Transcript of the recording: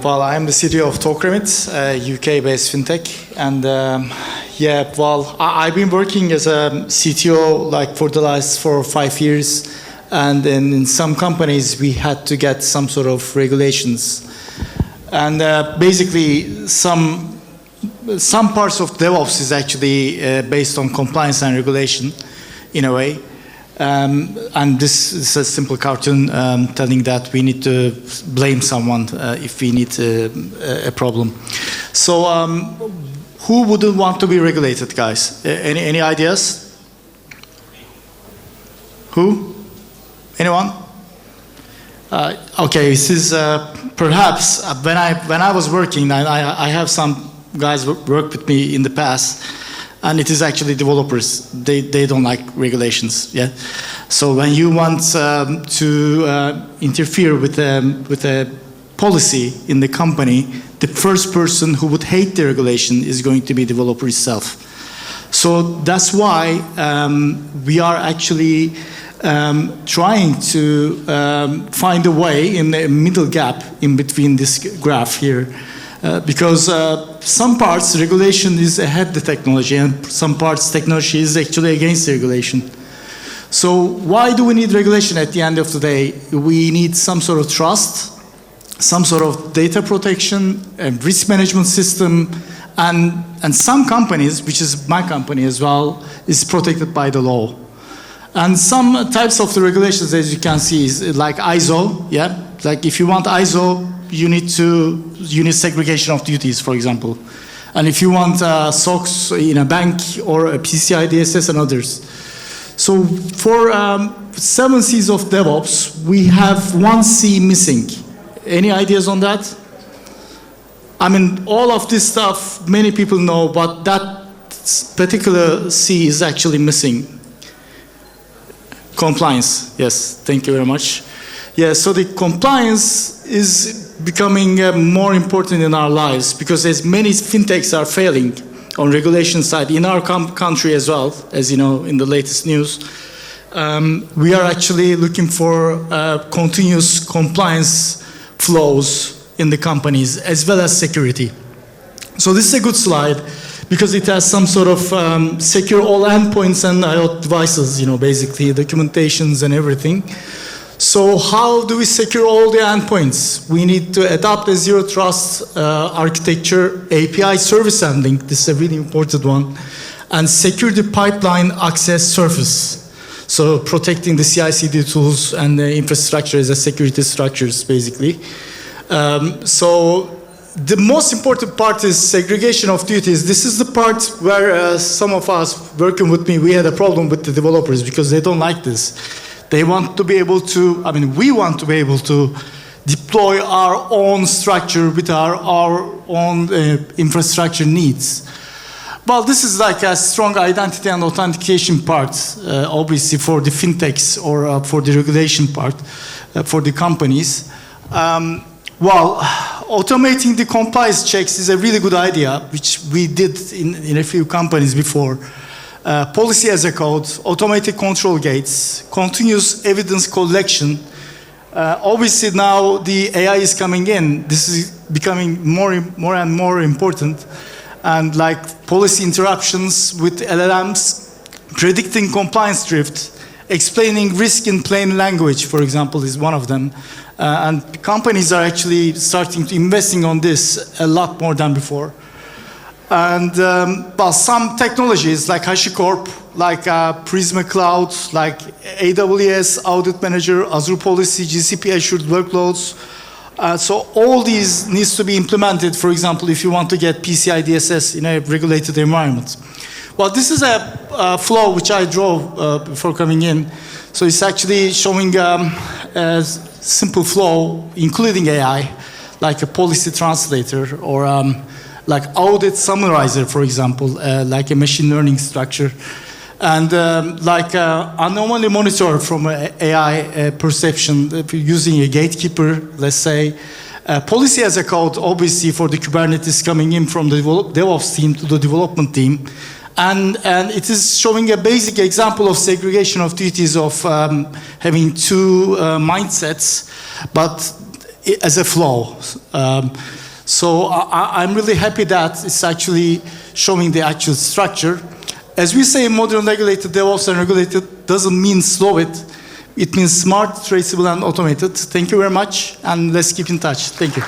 Well, I'm the CTO of Talkremit, UK-based fintech, and yeah, well, I've been working as a CTO like for the last 4 or 5 years, and in some companies we had to get some sort of regulations, and basically some parts of DevOps is actually based on compliance and regulation, in a way. And this is a simple cartoon telling that we need to blame someone if we need a problem. So who wouldn't want to be regulated, guys? Any ideas? Who? Anyone? Okay, this is perhaps when I was working, I have some guys work with me in the past. And it is actually developers. They don't like regulations. Yeah. So when you want to interfere with a policy in the company, the first person who would hate the regulation is going to be the developer itself. So that's why we are actually trying to find a way in the middle gap in between this graph here. Because some parts regulation is ahead the technology, and some parts technology is actually against the regulation. So why do we need regulation at the end of the day? We need some sort of trust, some sort of data protection, a risk management system, and some companies, which is my company as well, is protected by the law. And some types of the regulations, as you can see, is like ISO. Yeah, like if you want ISO, you need segregation of duties, for example. And if you want SOX in a bank or a PCI DSS and others. So for 7 C's of DevOps, we have 1 C missing. Any ideas on that? I mean, all of this stuff, many people know, but that particular C is actually missing. Compliance, yes, thank you very much. Yeah, so the compliance is becoming more important in our lives because as many fintechs are failing on regulation side in our country as well, as you know in the latest news, we are actually looking for continuous compliance flows in the companies as well as security. So this is a good slide because it has some sort of secure all endpoints and IoT devices, you know, basically documentations and everything. So how do we secure all the endpoints? We need to adopt a zero trust architecture, API service handling, this is a really important one, and secure the pipeline access surface. So protecting the CI/CD tools and the infrastructure as a security structures, basically. So the most important part is segregation of duties. This is the part where some of us working with me, we had a problem with the developers because they don't like this. They want to be able to, I mean, we want to be able to deploy our own structure with our own infrastructure needs. Well, this is like a strong identity and authentication part, obviously for the fintechs or for the regulation part, for the companies. Well, automating the compliance checks is a really good idea, which we did in a few companies before. Policy as a code, automated control gates, continuous evidence collection. Obviously now the AI is coming in. This is becoming more and more important. And like policy interruptions with LLMs, predicting compliance drift, explaining risk in plain language, for example, is one of them. And companies are actually starting to investing on this a lot more than before. And well, some technologies like HashiCorp, like Prisma Cloud, like AWS Audit Manager, Azure Policy, GCP Assured Workloads. So all these needs to be implemented, for example, if you want to get PCI DSS in a regulated environment. Well, this is a flow which I drove before coming in. So it's actually showing a simple flow, including AI, like a policy translator or like audit summarizer, for example, like a machine learning structure, and like anomaly monitor from AI perception using a gatekeeper, let's say. Policy as a code, obviously, for the Kubernetes coming in from the DevOps team to the development team. And it is showing a basic example of segregation of duties of having two mindsets. But as a flow. So I'm really happy that it's actually showing the actual structure. As we say in modern regulated, DevOps and regulated doesn't mean slow it. It means smart, traceable, and automated. Thank you very much, and let's keep in touch. Thank you.